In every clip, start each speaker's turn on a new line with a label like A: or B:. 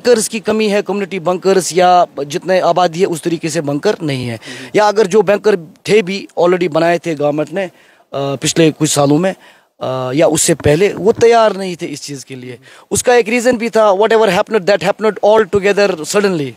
A: Bunkers की कमी है, कम्युनिटी बंकर्स या जितने आबादी है उस तरीके से बंकर नहीं है, या अगर जो बंकर थे भी ऑलरेडी बनाए थे गवर्नमेंट ने पिछले कुछ सालों में या उससे पहले, वो तैयार नहीं थे इस चीज़ के लिए। उसका एक रीज़न भी था, what ever happened that happened all together suddenly.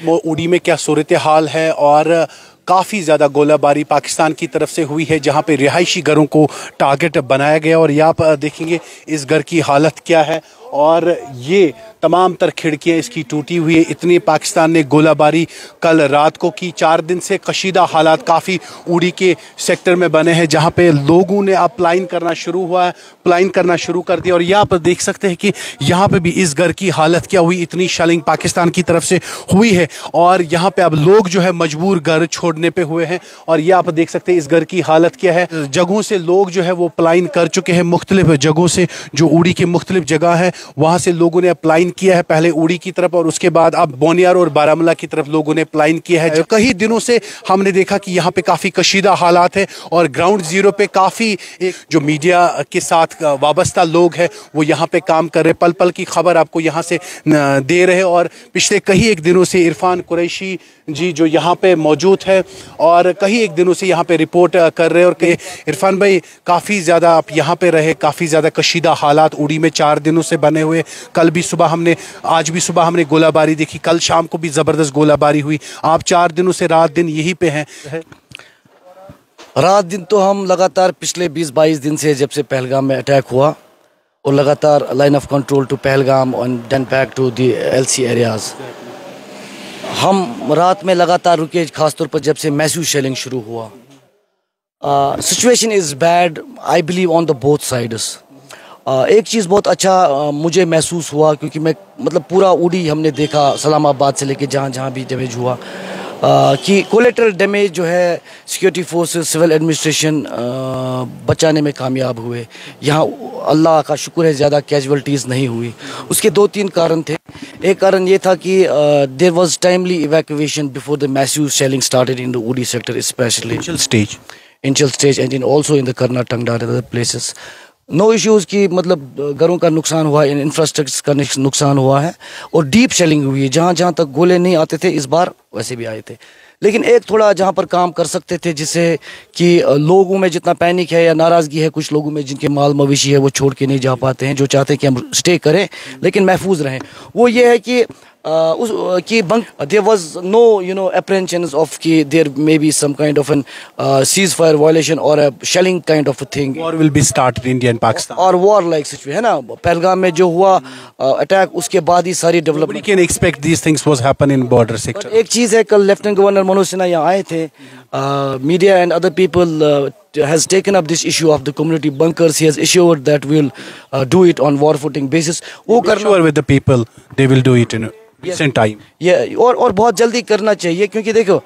B: वो उड़ी में क्या सूरत हाल है, और काफ़ी ज़्यादा गोलाबारी पाकिस्तान की तरफ से हुई है जहां पे रिहायशी घरों को टारगेट बनाया गया, और यहाँ पर देखेंगे इस घर की हालत क्या है, और ये तमाम तर खिड़कियाँ इसकी टूटी हुई है। इतनी पाकिस्तान ने गोलाबारी कल रात को की। 4 दिन से कशीदा हालात काफ़ी उड़ी के सेक्टर में बने हैं जहाँ पे लोगों ने अब प्लाइन करना शुरू कर दिया। और यहाँ पर देख सकते हैं कि यहाँ पे भी इस घर की हालत क्या हुई, इतनी शेलिंग पाकिस्तान की तरफ से हुई है, और यहाँ पे अब लोग जो है मजबूर घर छोड़ने पे हुए हैं। और यहाँ पर देख सकते हैं इस घर की हालत क्या है। जगहों से लोग जो है वो प्लाइन कर चुके हैं, मुख्तलिफ जगहों से, जो उड़ी की मुख्तलिफ जगह है वहाँ से लोगों ने अप्लाइन किया है, पहले उड़ी की तरफ और उसके बाद अब बोनियार और बारामूला की तरफ लोगों ने अप्लाइन किया है। कई दिनों से हमने देखा कि यहाँ पे काफ़ी कशीदा हालात है, और ग्राउंड जीरो पे काफ़ी जो मीडिया के साथ वाबस्ता लोग हैं वो यहाँ पे काम कर रहे, पल पल की खबर आपको यहाँ से दे रहे। और पिछले कई एक दिनों से इरफान कुरैशी जी जो यहाँ पे मौजूद है और कई एक दिनों से यहाँ पे रिपोर्ट कर रहे हैं। और इरफान भाई, काफ़ी ज़्यादा आप यहाँ पे रहे, काफ़ी ज़्यादा कशीदा हालात उड़ी में 4 दिनों से बने हुए। आज भी सुबह हमने गोलाबारी देखी, कल शाम को भी ज़बरदस्त गोलाबारी हुई। आप 4 दिनों से रात दिन यहीं पे हैं।
A: रात दिन तो हम लगातार पिछले 20-22 दिन से, जब से पहलगाम में अटैक हुआ, और लगातार line of control to Pahalgam and then back to the LC areas, हम रात में लगातार रुके, खासतौर पर जब से मैसिव शेलिंग शुरू हुआ। Situation is bad I believe on the both sides. एक चीज़ बहुत अच्छा मुझे महसूस हुआ, क्योंकि मैं मतलब पूरा उड़ी हमने देखा, सलामाबाद से लेके जहाँ जहाँ भी डैमेज हुआ, कि कोलेटरल डैमेज जो है सिक्योरिटी फोर्सेस, सिविल एडमिनिस्ट्रेशन बचाने में कामयाब हुए। यहाँ अल्लाह का शुक्र है ज़्यादा कैजुअल्टीज़ नहीं हुई। उसके 2-3 कारण थे। एक कारण ये था कि there was timely evacuation before the massive shelling started in the Uri sector, specially initial stage and in also in the Karna, Tangda and other places. No issues की मतलब घरों का नुकसान हुआ, इंफ्रास्ट्रक्चर का नुकसान हुआ है, और डीप शेलिंग हुई है। जहाँ जहाँ तक गोले नहीं आते थे इस बार वैसे भी आए थे। लेकिन एक थोड़ा जहाँ पर काम कर सकते थे, जिससे कि लोगों में जितना पैनिक है या नाराज़गी है कुछ लोगों में जिनके माल मवेशी है वो छोड़ के नहीं जा पाते हैं, जो चाहते हैं कि हम स्टे करें लेकिन महफूज रहें, वो ये है कि there was no apprehensions of कि there may be some kind of an ceasefire violation or a shelling kind of a thing.
B: War will be started in India and Pakistan.
A: और war like situation है ना, पहलगाम में जो हुआ attack, उसके बाद ही सारी development.
B: Nobody can expect these things was happen in border sector.
A: एक चीज़ है, कल लेफ्टिनेंट गवर्नर मनोज सिन्हा यहाँ आए थे, media and other people has taken up this issue of the community bunkers. He has assured that we'll do it on war footing basis. वो करना,
B: sure with the people they will do it in recent time.
A: और बहुत जल्दी करना चाहिए, क्योंकि देखो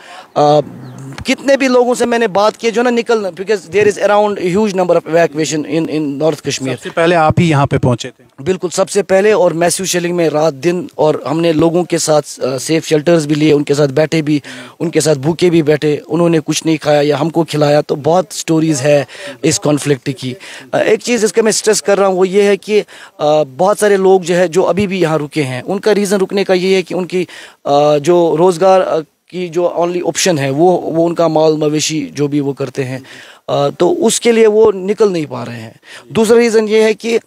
A: कितने भी लोगों से मैंने बात की जो ना निकलना, because there is around huge number of evacuation in north Kashmir.
B: सबसे पहले आप ही यहाँ पे पहुंचे थे?
A: बिल्कुल, सबसे पहले, और मैसिव शेलिंग में रात दिन, और हमने लोगों के साथ सेफ शेल्टर्स भी लिए, उनके साथ बैठे भी, उनके साथ भूखे भी बैठे, उन्होंने कुछ नहीं खाया या हमको खिलाया। तो बहुत स्टोरीज है इस कॉन्फ्लिक्ट की। एक चीज़ इसका मैं स्ट्रेस कर रहा हूँ वो ये है कि बहुत सारे लोग जो है जो अभी भी यहाँ रुके हैं, उनका रीज़न रुकने का ये है कि उनकी जो रोज़गार की जो ओनली ऑप्शन है वो उनका माल मवेशी जो भी वो करते हैं, तो उसके लिए वो निकल नहीं पा रहे हैं। दूसरा रीज़न ये है कि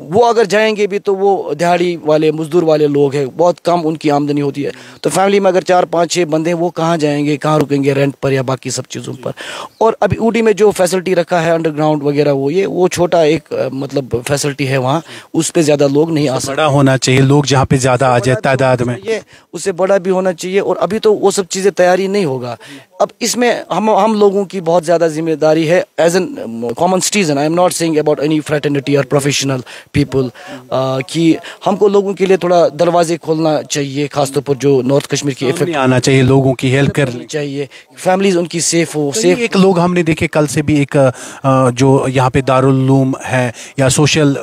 A: वो अगर जाएंगे भी तो वो दिहाड़ी वाले, मजदूर वाले लोग हैं, बहुत कम उनकी आमदनी होती है। तो फैमिली में अगर 4-5-6 बंदे हैं, वो कहाँ जाएंगे, कहाँ रुकेंगे, रेंट पर या बाकी सब चीज़ों पर। और अभी ऊटी में जो फैसिलिटी रखा है अंडरग्राउंड वगैरह, वो छोटा एक मतलब फैसिलिटी है वहाँ, उस पर ज़्यादा लोग नहीं आ सकते।
B: बड़ा होना चाहिए, लोग जहाँ पे ज़्यादा आ जाए तादाद में,
A: ये उससे बड़ा भी होना चाहिए। और अभी तो वो सब चीज़ें तैयारी नहीं होगा। अब इसमें हम लोगों की बहुत ज़्यादा जिम्मेदारी है as an common citizen. I am not saying about any fraternity और प्रोफेशनल पीपल, कि हमको लोगों के लिए थोड़ा दरवाजे खोलना चाहिए, खासतौर पर जो नॉर्थ कश्मीर की इफेक्ट
B: आना चाहिए, लोगों की हेल्प करनी
A: चाहिए, फैमिलीज उनकी सेफ हो।
B: सेफ एक लोग हमने देखे कल से भी, एक जो यहाँ पे दारुल उलूम है या सोशल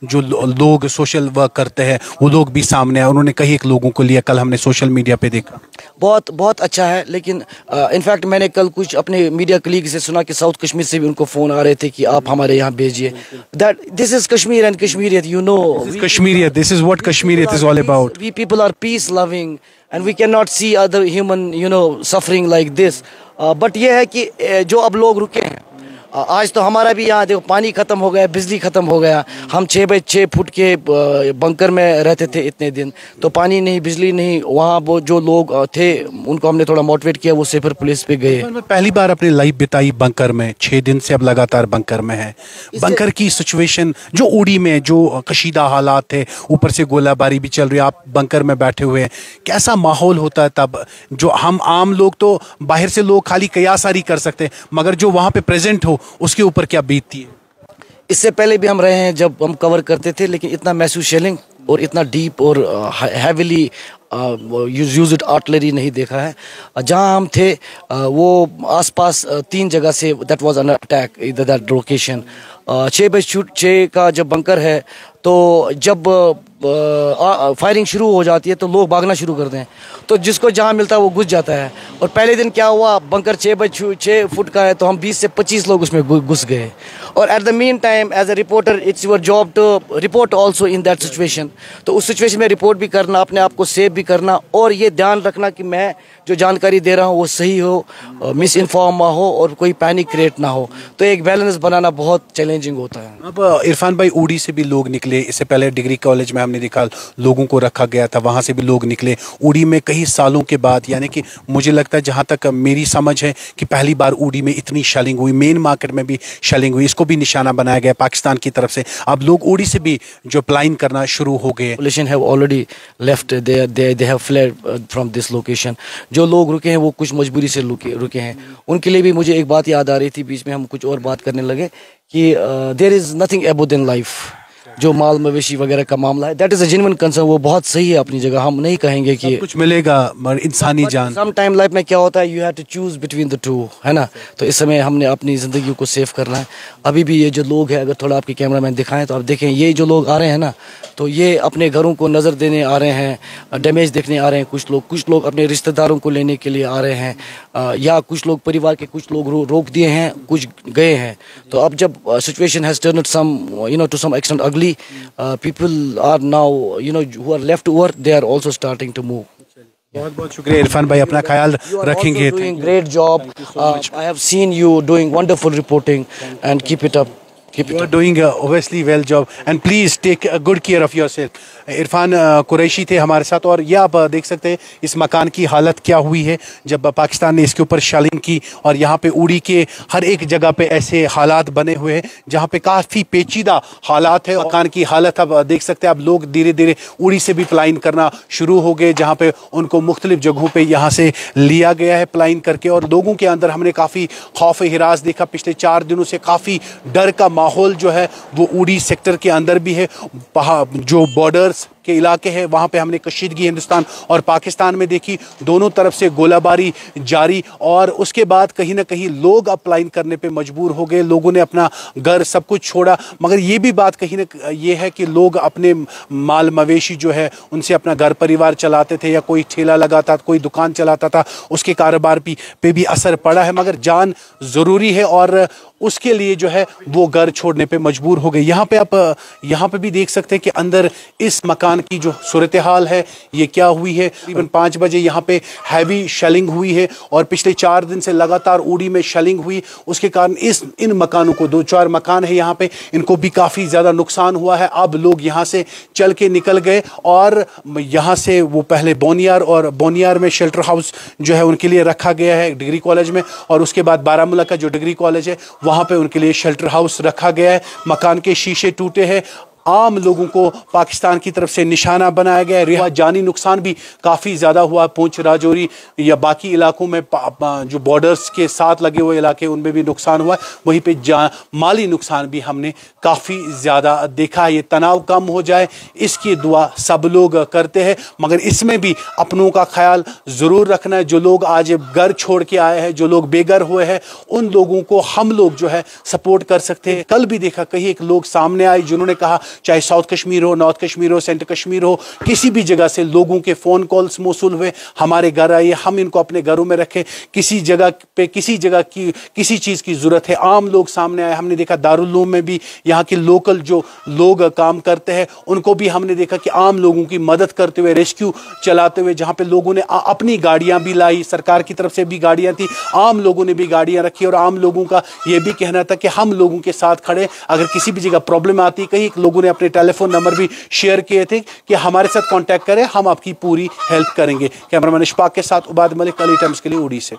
B: जो लोग सोशल वर्क करते हैं वो लोग भी सामने आए, उन्होंने कई एक लोगों को लिया, कल हमने सोशल मीडिया पे देखा।
A: बहुत बहुत अच्छा है। लेकिन इनफैक्ट मैंने कल कुछ अपने मीडिया कलीग से सुना कि साउथ कश्मीर से भी उनको फ़ोन आ रहे थे कि आप हमारे यहाँ भेजिए। That this is Kashmir. Kashmir and Kashmiriyat, you know.
B: This is Kashmiriyat. This is what Kashmiriyat is all about.
A: We people are peace loving and we cannot see other human, suffering like this. But ये है कि जो अब लोग रुके हैं, आज तो हमारा भी यहाँ देखो पानी ख़त्म हो गया, बिजली ख़त्म हो गया। हम 6 बाई 6 फुट के बंकर में रहते थे इतने दिन, तो पानी नहीं, बिजली नहीं। वहाँ वो जो लोग थे उनको हमने थोड़ा मोटिवेट किया, वो सेफर प्लेस पे गए।
B: मैं पहली बार अपनी लाइफ बिताई बंकर में, 6 दिन से अब लगातार बंकर में है। बंकर की सिचुएशन जो उड़ी में जो कशीदा हालात थे, ऊपर से गोलाबारी भी चल रही है, आप बंकर में बैठे हुए हैं, कैसा माहौल होता है तब? जो हम आम लोग तो बाहर से लोग खाली कयासारी कर सकते हैं, मगर जो वहाँ पे प्रेजेंट हो उसके ऊपर क्या बीतती है?
A: इससे पहले भी हम रहे हैं जब हम कवर करते थे, लेकिन इतना मैसिव शेलिंग और इतना डीप और हैविली यूज्ड आर्टिलरी नहीं देखा है। जहां हम थे वो आसपास 3 जगह say that was under attack इधर दैट लोकेशन। 6 बाई 6 का जब बंकर है तो जब फायरिंग शुरू हो जाती है तो लोग भागना शुरू करते हैं, तो जिसको जहां मिलता है वो घुस जाता है। और पहले दिन क्या हुआ, बंकर 6 बाई 6 फुट का है तो हम 20 से 25 लोग उसमें घुस गए। और at the mean time as a reporter it's your job to report also in that situation. तो उस सिचुएशन में रिपोर्ट भी करना, अपने आप को सेव भी करना और ये ध्यान रखना कि मैं जो जानकारी दे रहा हूँ वो सही हो, मिस इन्फॉर्म ना हो और कोई पैनिक क्रिएट ना हो। तो एक बैलेंस बनाना बहुत चैलेंजिंग होता है।
B: अब इरफान भाई, उड़ी से भी लोग निकले, इससे पहले डिग्री कॉलेज में हमने देखा लोगों को रखा गया था, वहाँ से भी लोग निकले। उड़ी में कई सालों के बाद, यानी कि मुझे लगता है जहाँ तक मेरी समझ है कि पहली बार उड़ी में इतनी शेलिंग हुई, मेन मार्केट में भी शेलिंग हुई, इसको भी निशाना बनाया गया पाकिस्तान की तरफ से। अब लोग उड़ी से भी जो प्लाइन करना शुरू हो गए।
A: Population have already left, they have fled from this location। जो लोग रुके हैं वो कुछ मजबूरी से रुके हैं। उनके लिए भी मुझे एक बात याद आ रही थी, बीच में हम कुछ और बात करने लगे कि there is nothing above then life. जो माल मवेशी वगैरह का मामला है, that is a genuine concern, वो बहुत सही है अपनी जगह। हम नहीं कहेंगे कि
B: कुछ मिलेगा, मगर इंसानी जान।
A: सम टाइम लाइफ में क्या होता है, you have to choose between the two, है ना। तो इस समय हमने अपनी ज़िंदगी को सेव करना है। अभी भी ये जो लोग हैं, अगर थोड़ा आपके कैमरा मैन दिखाएं तो आप देखें, ये जो लोग आ रहे हैं ना, तो ये अपने घरों को नज़र देने आ रहे हैं, डैमेज देखने आ रहे हैं। कुछ लोग अपने रिश्तेदारों को लेने के लिए आ रहे हैं, या कुछ लोग परिवार के कुछ लोग रोक दिए हैं, कुछ गए हैं। तो अब जब situation has turned some to some extent ugly, people are now who are left over, they are also starting to move।
B: बहुत बहुत शुक्रिया इरफान भाई, अपना ख्याल रखेंगे।
A: Doing great job। I have seen you doing wonderful reporting and keep it up।
B: You are doing obviously well job and please take good care of yourself। Irfan Qureshi थे हमारे साथ। और ये आप देख सकते हैं इस मकान की हालत क्या हुई है जब पाकिस्तान ने इसके ऊपर शेलिंग की। और यहाँ पे उड़ी के हर एक जगह पे ऐसे हालात बने हुए हैं जहाँ पे काफ़ी पेचीदा हालात है। मकान की हालत आप देख सकते हैं। अब लोग धीरे धीरे उड़ी से भी प्लाइन करना शुरू हो गए, जहाँ पे उनको मुख्तलिफ जगहों पे यहाँ से लिया गया है प्लाइन करके। और लोगों के अंदर हमने काफ़ी खौफ हिरास देखा। पिछले 4 दिनों से काफ़ी डर का माहौल जो है वो उड़ी सेक्टर के अंदर भी है। जो बॉर्डर्स के इलाके हैं वहाँ पे हमने कशीदगी हिंदुस्तान और पाकिस्तान में देखी, दोनों तरफ से गोलाबारी जारी। और उसके बाद कहीं ना कहीं लोग अप्लाइन करने पे मजबूर हो गए, लोगों ने अपना घर सब कुछ छोड़ा। मगर ये भी बात कहीं ना ये है कि लोग अपने माल मवेशी जो है उनसे अपना घर परिवार चलाते थे, या कोई ठेला लगाता, कोई दुकान चलाता था, उसके कारोबार पे भी असर पड़ा है। मगर जान ज़रूरी है और उसके लिए जो है वो घर छोड़ने पे मजबूर हो गए। यहाँ पे आप यहाँ पे भी देख सकते हैं कि अंदर इस मकान की जो सूरत हाल है ये क्या हुई है। तकरीबन 5 बजे यहाँ पे हैवी शेलिंग हुई है और पिछले 4 दिन से लगातार उड़ी में शेलिंग हुई। उसके कारण इन मकानों को, 2-4 मकान है यहाँ पे, इनको भी काफ़ी ज़्यादा नुकसान हुआ है। अब लोग यहाँ से चल के निकल गए और यहाँ से वो पहले बोनियार में शेल्टर हाउस जो है उनके लिए रखा गया है डिग्री कॉलेज में, और उसके बाद बारामूला का जो डिग्री कॉलेज है वहाँ पे उनके लिए शेल्टर हाउस रखा गया है। मकान के शीशे टूटे हैं। आम लोगों को पाकिस्तान की तरफ से निशाना बनाया गया है। जानी नुकसान भी काफ़ी ज़्यादा हुआ। पुंछ, राजौरी या बाकी इलाकों में जो बॉर्डर्स के साथ लगे हुए इलाके उनमें भी नुकसान हुआ है। वहीं पे माली नुकसान भी हमने काफ़ी ज़्यादा देखा है। ये तनाव कम हो जाए इसकी दुआ सब लोग करते हैं, मगर इसमें भी अपनों का ख्याल ज़रूर रखना है। जो लोग आज घर छोड़ के आए हैं, जो लोग बेघर हुए हैं, उन लोगों को हम लोग जो है सपोर्ट कर सकते हैं। कल भी देखा कहीं एक लोग सामने आए जिन्होंने कहा चाहे साउथ कश्मीर हो, नॉर्थ कश्मीर हो, सेंट्रल कश्मीर हो, किसी भी जगह से लोगों के फ़ोन कॉल्स मौसूल हुए, हमारे घर आइए, हम इनको अपने घरों में रखें। किसी जगह पे किसी जगह की किसी चीज़ की ज़रूरत है, आम लोग सामने आए। हमने देखा दारुल उलूम में भी यहाँ के लोकल जो लोग काम करते हैं उनको भी हमने देखा कि आम लोगों की मदद करते हुए, रेस्क्यू चलाते हुए, जहाँ पे लोगों ने अपनी गाड़ियाँ भी लाई, सरकार की तरफ से भी गाड़ियाँ थी, आम लोगों ने भी गाड़ियाँ रखी और आम लोगों का ये भी कहना था कि हम लोगों के साथ खड़े, अगर किसी भी जगह प्रॉब्लम आती। कई लोगों ने अपने टेलीफोन नंबर भी शेयर किए थे कि हमारे साथ कांटेक्ट करें, हम आपकी पूरी हेल्प करेंगे। कैमरामैन इशफाक के साथ उबाद मलिक, अली टाइम्स के लिए उड़ी से।